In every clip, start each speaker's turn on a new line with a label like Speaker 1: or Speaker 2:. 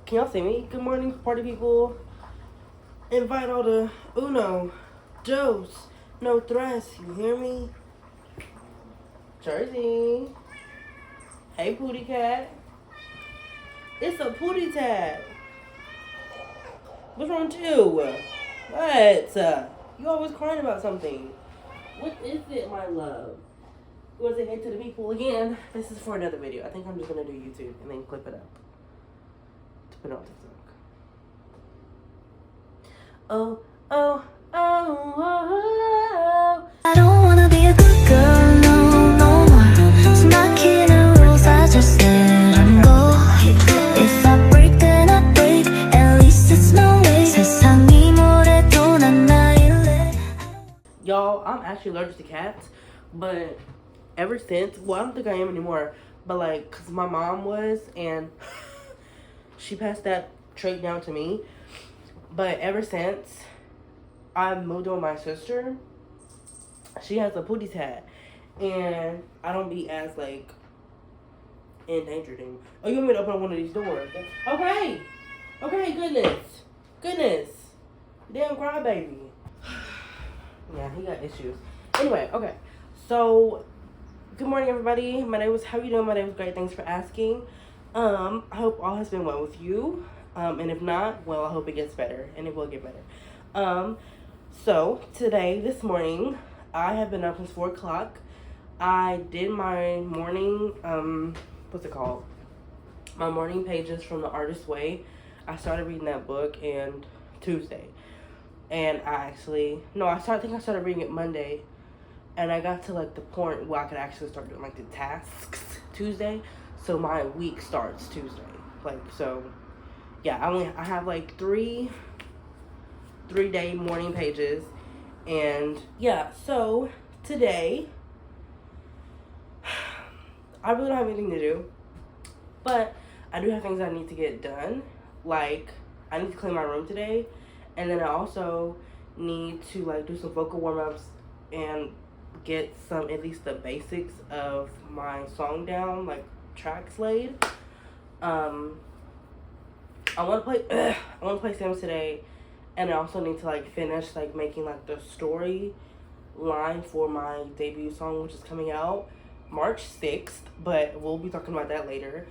Speaker 1: Can y'all see me? Good morning, party people. Invite all the uno, dos, no tres. You hear me? Jersey. Hey, Pootie Cat. It's a Pootie Tat. What's wrong with you? What? You always crying about something. What is it, my love? You want to say hey to the people again? This is for another video. I think I'm just going to do YouTube and then clip it up to put it on TikTok. Oh, oh, oh, oh.
Speaker 2: I don't wanna be a good girl, no more. So knocking the rules, I just let them go. If I break, then I break. At least it's my way. 세상이 뭐래도 난 나일래.
Speaker 1: Y'all, I'm actually allergic to cats, but ever since, well, I don't think I am anymore, but like, cause my mom was, and she passed that trait down to me. But ever since I moved in with my sister, she has a Pootie Tat, and I don't be as like endangered anymore. Oh, you want me to open one of these doors? Okay, goodness, damn crybaby. Yeah, he got issues. Anyway, okay, so good morning, everybody. My name is. How you doing? My name is great. Thanks for asking. I hope all has been well with you. And if not, well, I hope it gets better, and it will get better. So today, this morning, I have been up since 4 o'clock. I did my morning, what's it called? My morning pages from The Artist's Way. I started reading that book and Tuesday. And I think I started reading it Monday. And I got to like the point where I could actually start doing like the tasks Tuesday. So my week starts Tuesday. Like, so yeah, I have like three 3-day morning pages. And yeah, so today I really don't have anything to do, but I do have things I need to get done. Like, I need to clean my room today, and then I also need to like do some vocal warm-ups and get some, at least the basics of my song down, like tracks laid. I want to play Sims today, and I also need to like finish like making like the story line for my debut song, which is coming out March 6th, but we'll be talking about that later.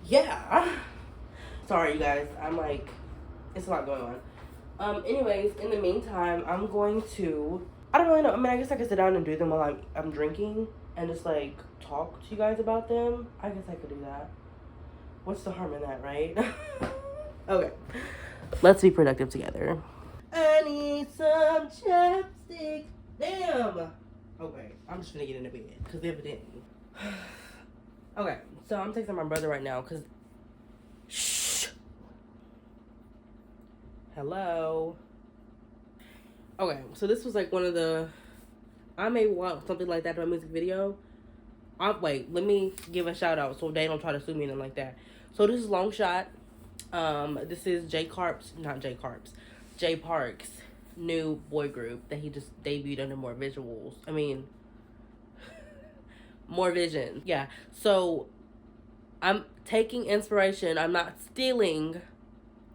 Speaker 1: Yeah. Sorry, you guys. I'm like, it's a lot going on. Anyways, in the meantime, I'm going to, I don't really know. I mean, I guess I could sit down and do them while I'm drinking and just like talk to you guys about them. I guess I could do that. What's the harm in that, right? Okay. Let's be productive together. I need some chapstick. Damn. Okay, I'm just gonna get into bed because evidently. Okay, so I'm texting my brother right now because. Shh. Hello. Okay, so this was like one of the. I may want something like that in my music video. Wait, let me give a shout out so they don't try to sue me and like that. So this is Long Shot. This is Jay Park's new boy group that he just debuted under More Vision. Yeah. So I'm taking inspiration. I'm not stealing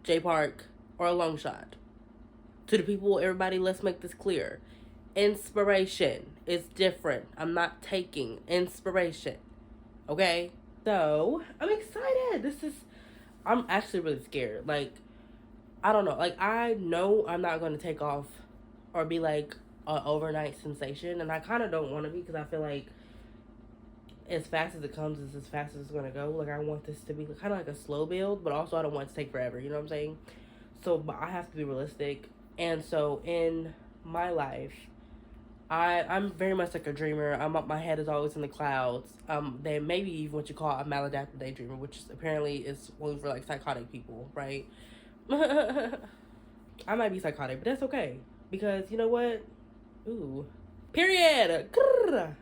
Speaker 1: Jay Park or Long Shot. To the people, everybody, let's make this clear. Inspiration is different. I'm not taking inspiration. Okay? So, I'm excited. I'm actually really scared. Like, I don't know. Like, I know I'm not going to take off or be like an overnight sensation. And I kind of don't want to be because I feel like as fast as it comes is as fast as it's going to go. Like, I want this to be kind of like a slow build, but also I don't want it to take forever. You know what I'm saying? So, but I have to be realistic. And so, in my life, I'm very much like a dreamer. My head is always in the clouds. They maybe even what you call a maladaptive daydreamer, which apparently is only for like psychotic people, right? I might be psychotic, but that's okay because you know what? Ooh, period.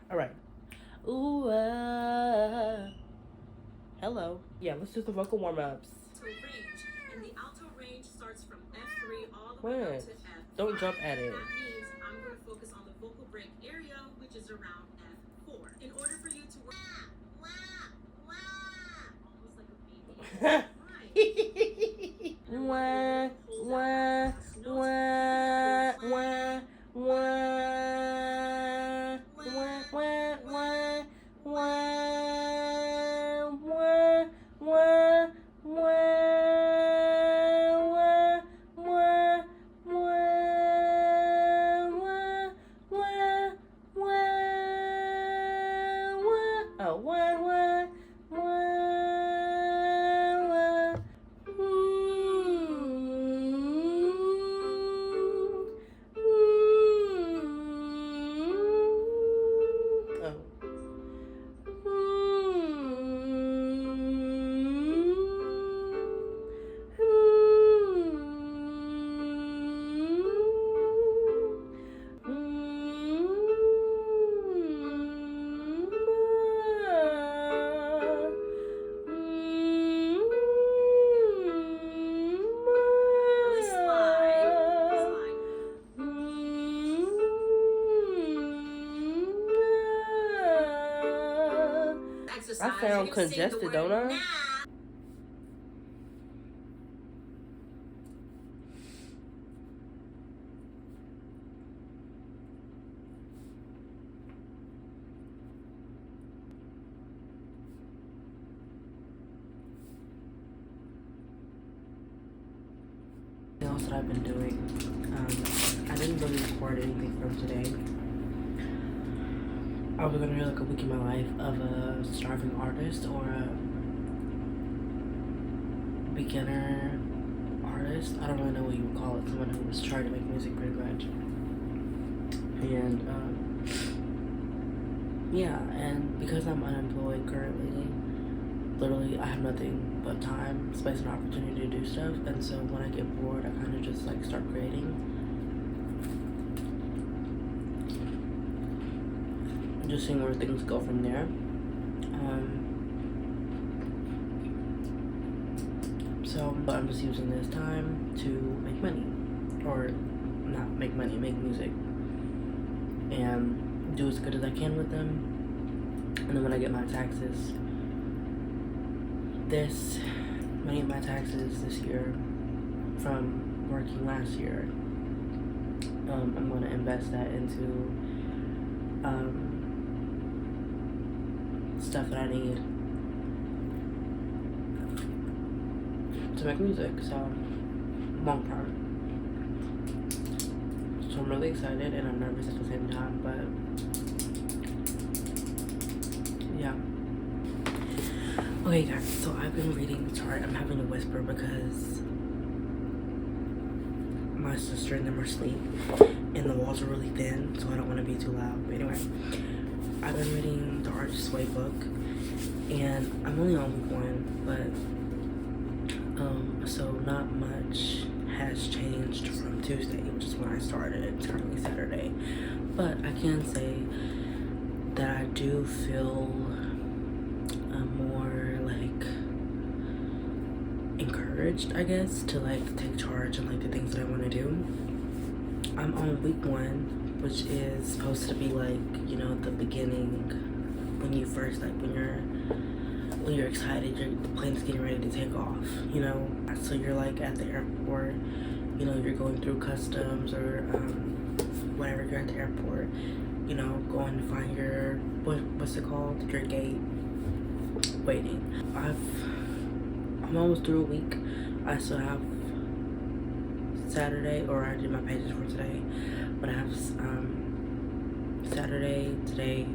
Speaker 1: All right. Ooh, hello. Yeah, let's do some vocal warm-ups.
Speaker 3: Range, and the alto range starts from F3 all the way up to F5.
Speaker 1: Don't jump at it.
Speaker 3: That means I'm going to focus on the vocal break area, which is around F4. In order for you to work,
Speaker 1: Wah, wah, wah, wah, wah, wah, wah, wah, wah, wah, wah, I sound congested, don't I? Else that I've been doing. I didn't really record anything from today. I was gonna do like a week in my life of a starving artist or a beginner artist. I don't really know what you would call it. Someone who was trying to make music pretty much. And yeah, and because I'm unemployed currently, literally I have nothing but time, space, and opportunity to do stuff. And so when I get bored, I kind of just like start creating. Just seeing where things go from there. So but I'm just using this time to make money, or not make money, make music, and do as good as I can with them. And then when I get my taxes, when I get my taxes this year from working last year, I'm going to invest that into stuff that I need to make music, so long term. So I'm really excited and I'm nervous at the same time, but yeah. Okay guys, so I've been reading, sorry, I'm having to whisper because my sister and them are asleep and the walls are really thin, so I don't want to be too loud. But anyway, I've been reading The Artist's Way book, and I'm only on week 1, but so not much has changed from Tuesday, which is when I started. It's currently Saturday, but I can say that I do feel more like encouraged, I guess, to like take charge and like the things that I want to do. I'm on week 1, which is supposed to be like, you know, the beginning, when you first, like when you're excited, the plane's getting ready to take off, you know. So you're like at the airport, you know, you're going through customs or whatever, you're at the airport, you know, going to find your, what's it called, your gate, waiting. I'm almost through a week. I still have Saturday, or I did my pages for today, but I have Saturday, today,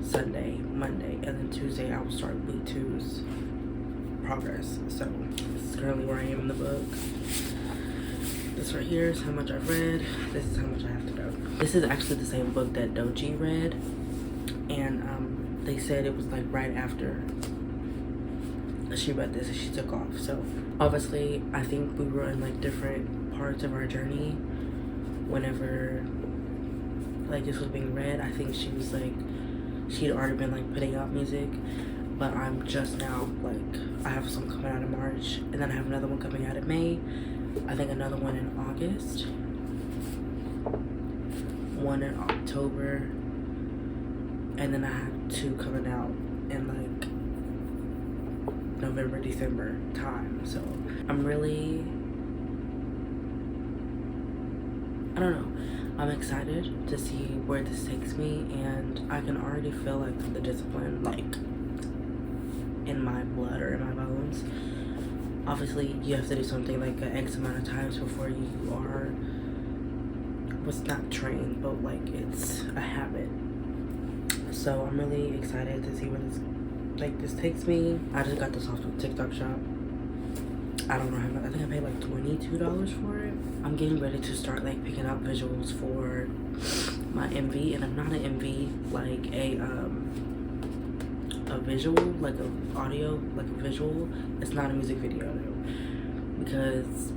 Speaker 1: Sunday, Monday, and then Tuesday I will start week 2's progress. So this is currently where I am in the book. This right here is how much I've read. This is how much I have to go. This is actually the same book that Doji read, and they said it was like right after she read this and she took off. So obviously I think we were in like different parts of our journey whenever like this was being read. I think she was like, she'd already been like putting out music, but I'm just now like, I have some coming out in March, and then I have another one coming out in May, I think another one in August, one in October, and then I have 2 coming out in like November, December time. So I'm really, I don't know, I'm excited to see where this takes me, and I can already feel like the discipline like in my blood or in my bones. Obviously you have to do something like an X amount of times before you are, what's not trained, but like it's a habit. So I'm really excited to see where this takes me. I just got this off the TikTok shop. I don't know how much. I think I paid like $22 for it. I'm getting ready to start like picking out visuals for my MV, and I'm not an MV like a visual, like a audio, like a visual. It's not a music video though, because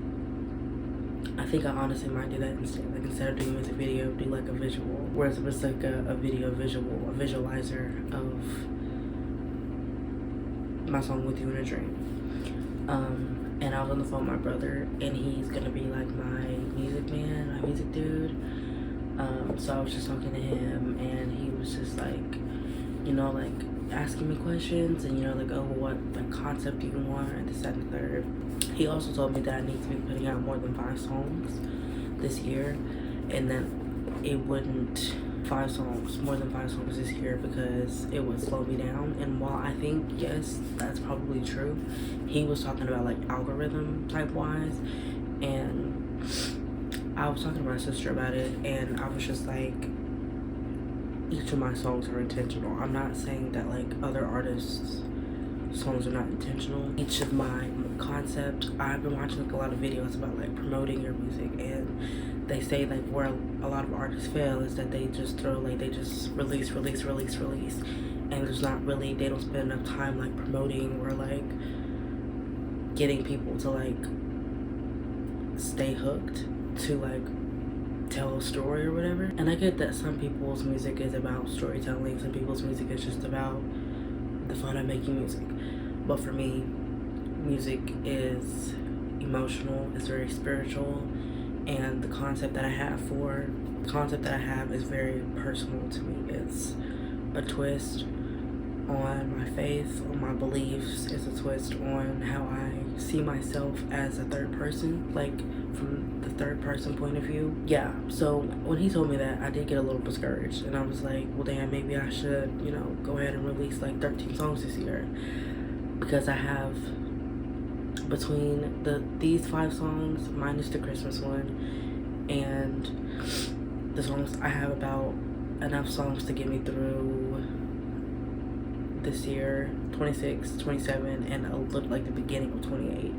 Speaker 1: I think I honestly might do that instead. Like instead of doing a music video, do like a visual, whereas it was like a video visual, a visualizer of my song With You in a Dream. And I was on the phone with my brother, and he's gonna be like my music man, my music dude. So I was just talking to him, and he was just like, you know, like asking me questions, and you know, like, oh, what like concept do you want, and this, that, and the third. He also told me that I need to be putting out more than 5 songs this year, and then it wouldn't, more than 5 songs this year, because it would slow me down. And while I think, yes, that's probably true, he was talking about like algorithm type wise, and I was talking to my sister about it, and I was just like, each of my songs are intentional. I'm not saying that like other artists' songs are not intentional. Each of my concept, I've been watching like a lot of videos about like promoting your music, and they say like where a lot of artists fail is that they just throw like, they just release, and there's not really, they don't spend enough time like promoting or like getting people to like stay hooked to like tell a story or whatever. And I get that some people's music is about storytelling, some people's music is just about the fun of making music, but for me, music is emotional, it's very spiritual, and the concept that I have is very personal to me. It's a twist on my faith, on my beliefs. It's a twist on how I see myself as a third person, like from the third person point of view. Yeah, so when he told me that, I did get a little discouraged, and I was like, well damn, maybe I should, you know, go ahead and release like 13 songs this year, because I have, between these 5 songs minus the Christmas one and the songs, I have about enough songs to get me through this year, 26, 27, and a little like the beginning of 28.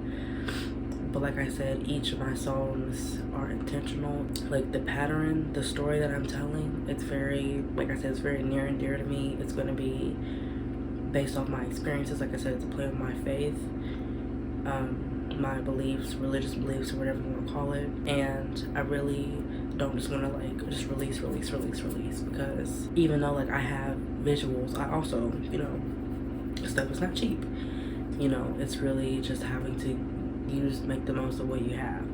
Speaker 1: But like I said, each of my songs are intentional. Like the pattern, the story that I'm telling, it's very, like I said, it's very near and dear to me. It's going to be based off my experiences. Like I said, it's a play on my faith, my beliefs, religious beliefs, or whatever you want to call it. And I really don't just want to like just release, because even though like I have visuals, I also, you know, stuff is not cheap. You know, it's really just having to make the most of what you have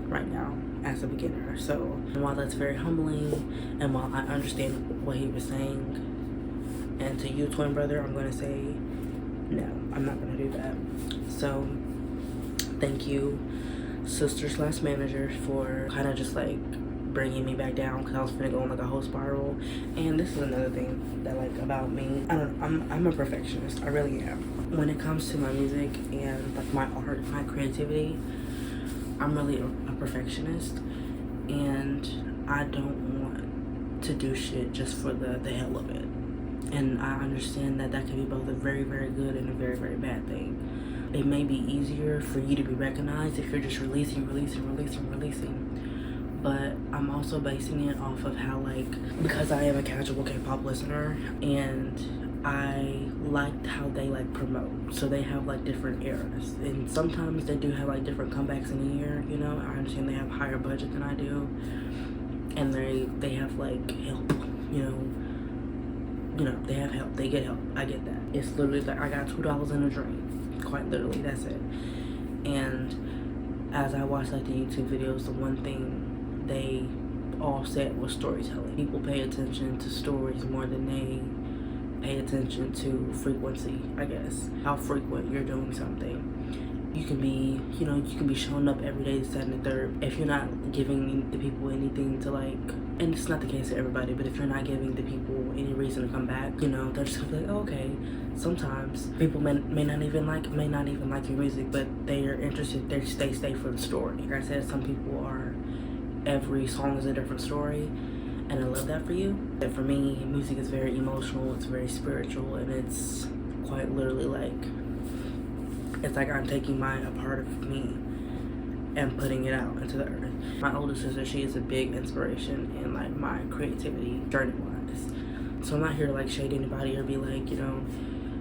Speaker 1: right now as a beginner. So while that's very humbling, and while I understand what he was saying, and to you, twin brother, I'm gonna say no, I'm not gonna do that. So thank you, sister/manager, for kind of just like bringing me back down, because I was finna go on like a whole spiral. And this is another thing that like about me, I don't know, I'm a perfectionist. I really am. When it comes to my music and like my art, my creativity, I'm really a perfectionist, and I don't want to do shit just for the hell of it. And I understand that that can be both a very, very good and a very, very bad thing. It may be easier for you to be recognized if you're just releasing. But I'm also basing it off of how, like, because I am a casual K-pop listener, and I liked how they like promote. So they have like different eras, and sometimes they do have like different comebacks in a year, you know. I understand they have higher budget than I do, and they have like help, you know, they have help, they get help. I get that. It's literally like I got $2 in a drink, quite literally, that's it. And as I watched like the YouTube videos, the one thing they all said was storytelling. People pay attention to stories more than they pay attention to frequency, I guess. How frequent you're doing something. You can be, you know, you can be showing up every day, this, that, and the third. If you're not giving the people anything to like, and it's not the case for everybody, but if you're not giving the people any reason to come back, you know, they're just gonna be like, oh, okay. Sometimes people may not even like your music, but they are interested. They stay for the story. Like I said, some people are, every song is a different story, and I love that for you. But for me, music is very emotional. It's very spiritual, and it's quite literally like, it's like I'm taking a part of me and putting it out into the earth. My older sister, she is a big inspiration in like my creativity journey wise. So I'm not here to like shade anybody or be like, you know,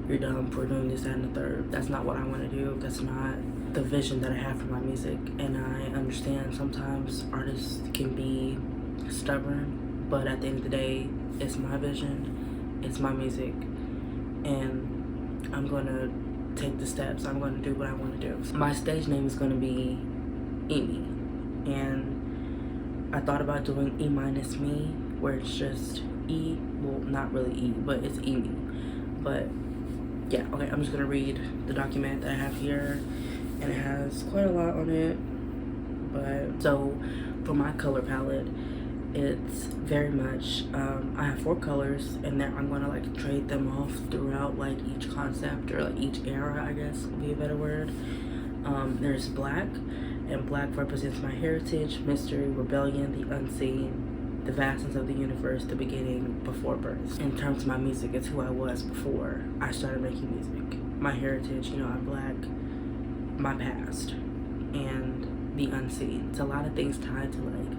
Speaker 1: you're dumb for doing this, that, and the third. That's not what I want to do. That's not the vision that I have for my music. And I understand sometimes artists can be stubborn, but at the end of the day, it's my vision, it's my music, and I'm gonna take the steps. I'm going to do what I want to do. My stage name is going to be Emi, and I thought about doing E minus me, where it's just E, well, not really E, but it's Emi. But yeah, okay, I'm just going to read the document that I have here, and it has quite a lot on it. But so for my color palette, it's very much, I have 4 colors, and then I'm gonna like trade them off throughout like each concept, or like each era, I guess would be a better word. There's black, and black represents my heritage, mystery, rebellion, the unseen, the vastness of the universe, the beginning, before birth. In terms of my music, it's who I was before I started making music. My heritage, you know, I'm black, my past, and the unseen. It's a lot of things tied to like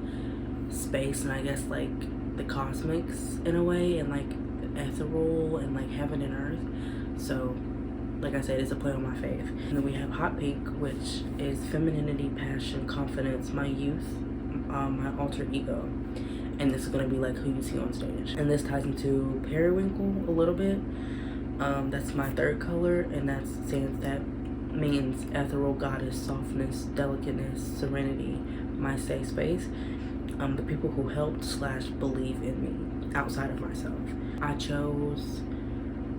Speaker 1: space, and I guess like the cosmics in a way, and like ethereal, and like heaven and earth. So like I said, it's a play on my faith. And then we have hot pink, which is femininity, passion, confidence, my youth, my alter ego, and this is gonna be like who you see on stage. And this ties into periwinkle a little bit. That's my 3rd color, and that means ethereal, goddess, softness, delicateness, serenity, my safe space. The people who helped / believe in me outside of myself. I chose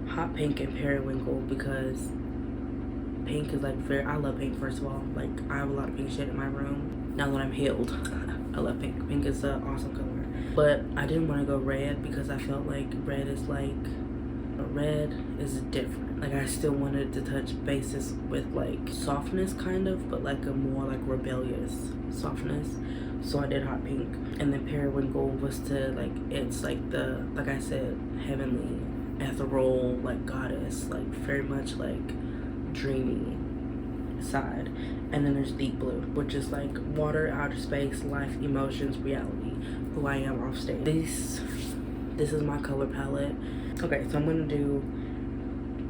Speaker 1: hot pink and periwinkle because pink is like I love pink. First of all, like I have a lot of pink shit in my room. Now that I'm healed, I love pink. Pink is an awesome color. But I didn't want to go red because I felt like red is different. Like I still wanted to touch bases with like softness kind of, but like a more like rebellious softness. So I did hot pink. And then periwinkle was to like, it's like the, like I said, heavenly, ethereal, like goddess, like very much like dreamy side. And then there's deep blue, which is like water, outer space, life, emotions, reality, who I am off stage. This is my color palette. Okay, so I'm gonna do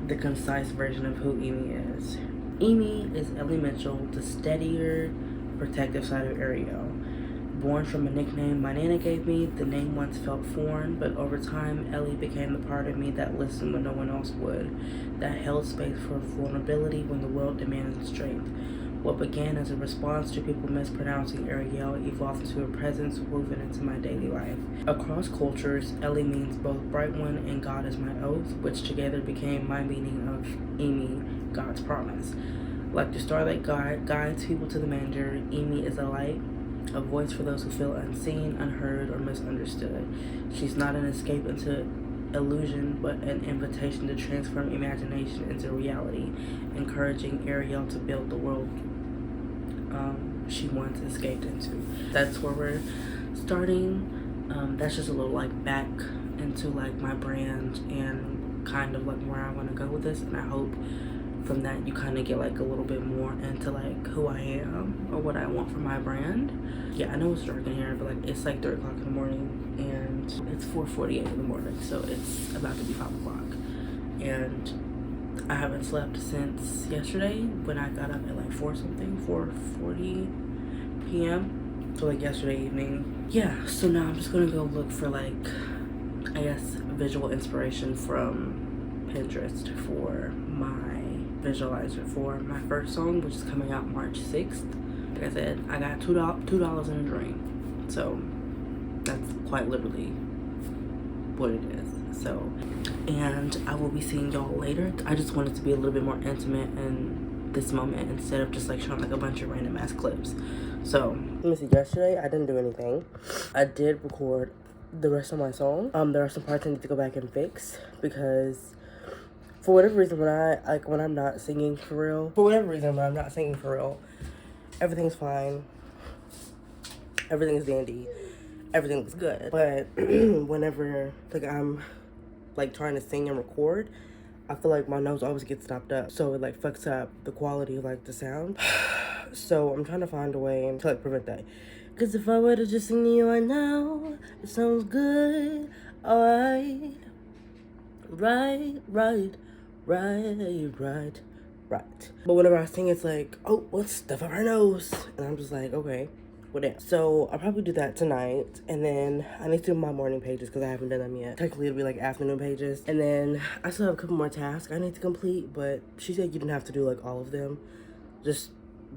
Speaker 1: the concise version of who Emi is. Emi is Ellie Mitchell, the steadier, protective side of Ariel. Born from a nickname my nana gave me, the name once felt foreign, but over time, Ellie became the part of me that listened when no one else would, that held space for vulnerability when the world demanded strength. What began as a response to people mispronouncing Ariel evolved into a presence woven into my daily life. Across cultures, Ellie means both bright one and God is my oath, which together became my meaning of Emi, God's promise. Like the star that guides people to the manger, Emi is a light, a voice for those who feel unseen, unheard, or misunderstood. She's not an escape into illusion, but an invitation to transform imagination into reality, encouraging Ariel to build the world she once escaped into. That's where we're starting. That's just a little like back into like my brand and kind of like where I want to go with this, and I hope from that you kind of get like a little bit more into like who I am or what I want for my brand. Yeah, I know it's dark in here, but like it's like 3 o'clock in the morning and it's 4:48 in the morning, so it's about to be 5 o'clock, and I haven't slept since yesterday when I got up at like 4:40 p.m. So like yesterday evening. Yeah, so now I'm just gonna go look for like, I guess, visual inspiration from Pinterest for my visualizer for my first song, which is coming out March 6th. Like I said, I got $2 in a dream, so that's quite literally what it is. So, and I will be seeing y'all later. I just wanted to be a little bit more intimate in this moment instead of just like showing like a bunch of random ass clips. So let me see. Yesterday I didn't do anything. I did record the rest of my song. There are some parts I need to go back and fix because for whatever reason when I'm not singing for real, everything's fine. Everything's dandy. Everything looks good. But whenever like I'm like trying to sing and record, I feel like my nose always gets stopped up. So it like fucks up the quality of like the sound. So I'm trying to find a way to like prevent that. Cause if I were to just sing to you right now, it sounds good. Alright. Right. But whenever I sing, it's like, oh, let's stuff up her nose. And I'm just like, okay, whatever. So I'll probably do that tonight. And then I need to do my morning pages because I haven't done them yet. Technically, it'll be like afternoon pages. And then I still have a couple more tasks I need to complete. But she said you didn't have to do like all of them. Just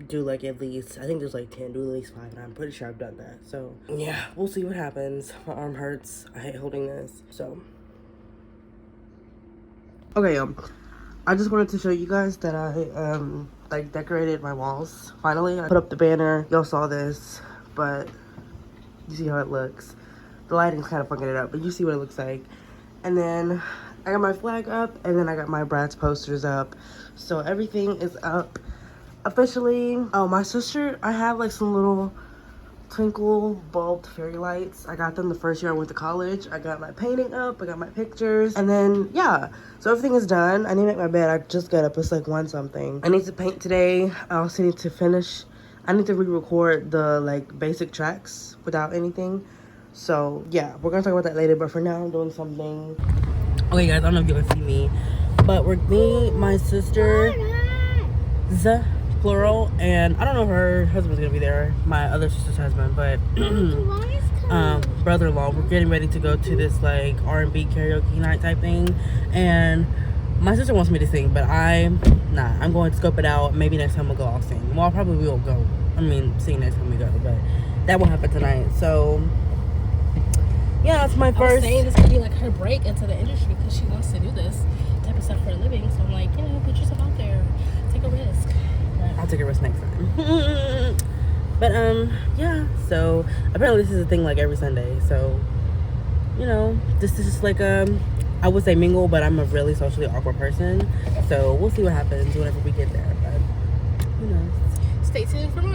Speaker 1: do like at least, I think there's like 10, do at least 5. And I'm pretty sure I've done that. So yeah, we'll see what happens. My arm hurts. I hate holding this. So. Okay, I just wanted to show you guys that I like decorated my walls. Finally, I put up the banner. Y'all saw this, but you see how it looks. The lighting's kind of fucking it up, but you see what it looks like. And then I got my flag up, and then I got my Bratz posters up. So everything is up officially. Oh, my sister, I have like some little twinkle bulbed fairy lights. I got them the first year I went to college. I got my painting up, I got my pictures, and then yeah, so everything is done. I need to make my bed. I just got up. It's like 1 something. I need to paint today. I also need to finish. I need to re-record the like basic tracks without anything. So yeah, we're gonna talk about that later, but for now I'm doing something. Okay guys, I don't know if you can see me, but we're me, my sister, plural, and I don't know if her husband's gonna be there, my other sister's husband, but brother-in-law. We're getting ready to go to this like R&B karaoke night type thing, and my sister wants me to sing, but I'm going to scope it out. Maybe next time we'll go, I'll sing. Well, I probably will go. Sing next time we go, but that won't happen tonight. So yeah, it's my first.
Speaker 4: I was saying this could be like her break into the industry because she wants to do this type of stuff for a living. So I'm like, put yourself out there, take a risk.
Speaker 1: I'll take a risk next time. But yeah, so apparently this is a thing like every Sunday. So, you know, this is just like I would say mingle, but I'm a really socially awkward person. So we'll see what happens whenever we get there. But who knows?
Speaker 4: Stay tuned for more.